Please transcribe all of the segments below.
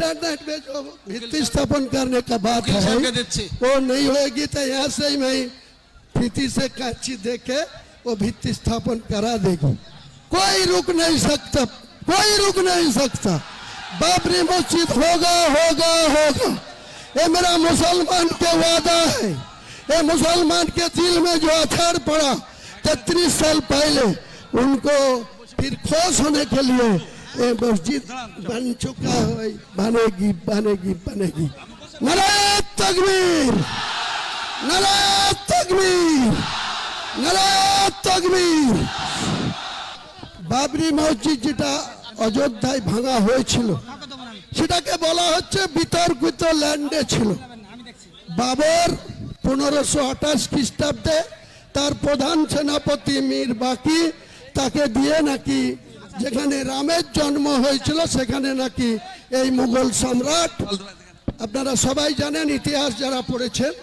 Internet में जो भित्ति स्थापन करने का बात है वो नहीं होगी तो यहाँ से ही मैं फीती से कांची देके वो भित्ति स्थापन करा देगी। कोई रुक नहीं सकता, कोई रुक नहीं सकता। बाबरी मस्जिद होगा होगा होगा, ये मेरा मुसलमान के वादा है। ये मुसलमान के दिल में जो अथार पड़ा 33 साल पहले, उनको फिर खुश होने के लिए ये मस्जिद बन चुका है, बनेगी बनेगी बनेगी। नारे तकबीर, नारे तकबीर, नारे तकबीर। বাবরি মসজিদ যেটা অযোধ্যায় ভাঙা হয়েছিল সেটাকে বলা হচ্ছে বিতর্কিত ল্যান্ডে ছিল। বাবর 1528 খ্রিস্টাব্দে তার প্রধান সেনাপতি মীর বাকি তাকে দিয়ে নাকি যেখানে রামের জন্ম হয়েছিল সেখানে নাকি এই মুঘল সম্রাট, আপনারা সবাই জানেন ইতিহাস যারা পড়েছেন,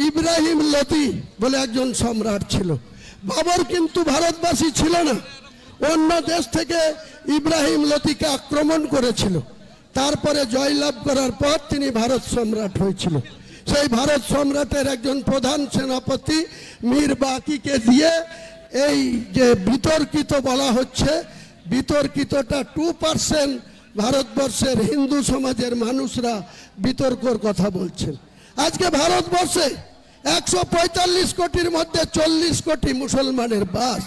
ইব্রাহিম লোদি বলে একজন সম্রাট ছিল। বাবর কিন্তু ভারতবাসী ছিল না, অন্য দেশ থেকে ইব্রাহিম লোদিকে আক্রমণ করেছিল। তারপরে জয়লাভ করার পর তিনি ভারত সম্রাট হয়েছিল। সেই ভারত সম্রাটের একজন প্রধান সেনাপতি মীর বাকিকে দিয়ে এই যে বিতর্কিত বলা হচ্ছে, বিতর্কিতটা 2% ভারতবর্ষের হিন্দু সমাজের মানুষরা বিতর্কর কথা বলছেন। আজকে ভারতবর্ষে 145 কোটির মধ্যে 40 কোটি মুসলমানের বাস।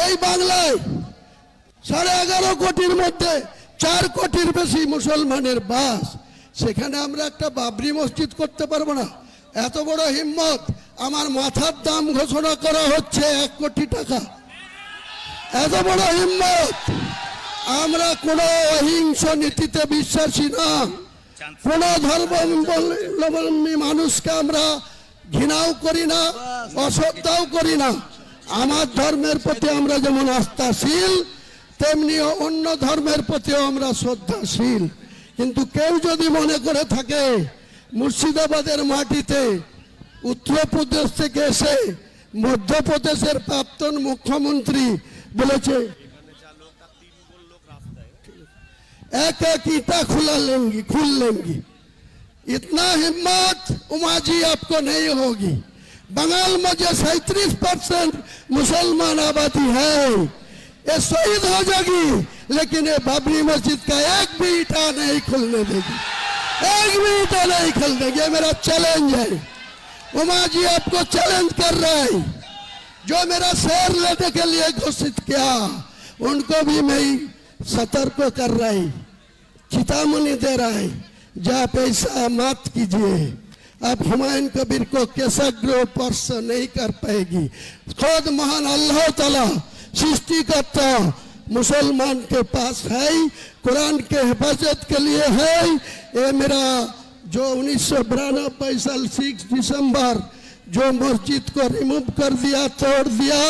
এই বাংলায় 11.5 কোটির মধ্যে 4 কোটির বেশি মুসলমানের বাস। সেখানে আমরা একটা বাবরি মসজিদ করতে পারবো না? এত বড় হিম্মত! আমার মাথার দাম ঘোষণা করা হচ্ছে 1 কোটি টাকা। এত বড় হিম্মত! আমরা কোনো অহিংস নীতিতে বিশ্বাসী না, কোন ধর্মাবলম্বী মানুষকে আমরা ঘৃণাও করি না, অশ্রদ্ধাও করি না। আমার ধর্মের প্রতি আমরা যেমন আস্থাশীল, তেমনি অন্য ধর্মের প্রতিও আমরা শ্রদ্ধাশীল। কিন্তু কেউ যদি মনে করে থাকে মুর্শিদাবাদের মাটিতে উত্তরপ্রদেশ থেকে এসে মধ্যপ্রদেশের প্রাক্তন মুখ্যমন্ত্রী বলেছে एक एक ईटा खुल लेंगी, इतना हिम्मत उमा जी आपको नहीं होगी। बंगाल में जो 37% मुसलमान आबादी है ये शहीद हो जाएगी, लेकिन ये बाबरी मस्जिद का एक भी ईटा नहीं खुलने देगी, एक भी ईटा नहीं खुल देगी। ये मेरा चैलेंज है। उमा जी आपको चैलेंज कर रहा है। जो मेरा शेर लेने के लिए घोषित किया उनको भी मैं सतर्क कर रहा है, चेतावनी दे रहा है, जब ऐसा मत कीजिए। अब हुमायूं कबीर को केसग्रह स्पर्श नहीं कर पाएगी। खुद महान अल्लाह ताला सृष्टिकर्ता मुसलमान के पास है, कुरान के हिफाजत के लिए है। ये मेरा जो 1992 साल 6 दिसंबर जो मस्जिद को रिमूव कर दिया, तोड़ दिया,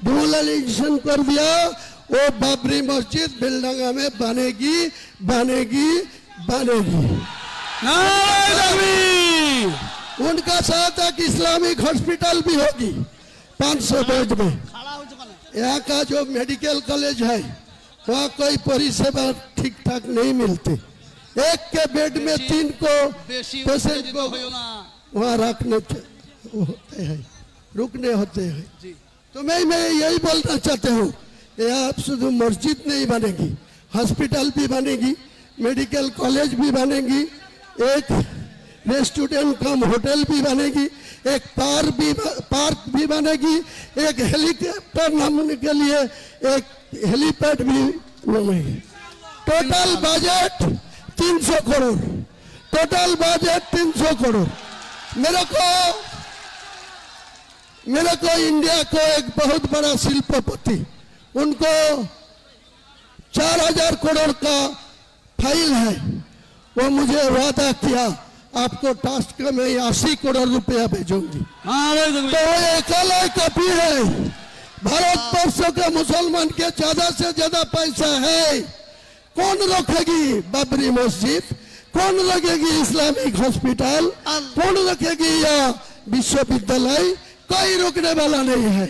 डिमोलिशन कर दिया, वो बाबरी मस्जिद बिलडंगा में बनेगी बनेगी बनेगी। उनका साथ एक इस्लामिक हॉस्पिटल भी होगी 500 बेड में। यहाँ का जो मेडिकल कॉलेज है वहाँ कोई परिसेवा ठीक ठाक नहीं मिलती। एक के बेड में 3 को पेशेंट को वहाँ रखने होते हैं, रुकने होते हैं। तो मैं यही बोलना चाहता हूँ, आप शुद्ध मस्जिद नहीं बनेगी, हॉस्पिटल भी बनेगी, मेडिकल कॉलेज भी बनेगी, एक रेस्टोरेंट कम होटल भी बनेगी, एक पार्क भी बनेगी, एक हेलीकॉप्टर नामने के लिए एक हेलीपैड भी बनेगी। Total budget 300 crore, total budget 300 crore. मेरे को इंडिया को एक बहुत बड़ा शिल्पपति, उनको 4000 करोड़ का फाइल है, वो मुझे वादा किया आपको टास्क में 80 करोड़ रुपया भेजूंगी। तो वो अकेला कॉपी है। भारतवर्ष के मुसलमान के ज्यादा से ज्यादा पैसा है। कौन रोकेगी बाबरी मस्जिद, कौन लगेगी इस्लामिक हॉस्पिटल, कौन रखेगी या विश्वविद्यालय? कोई रोकने वाला नहीं है।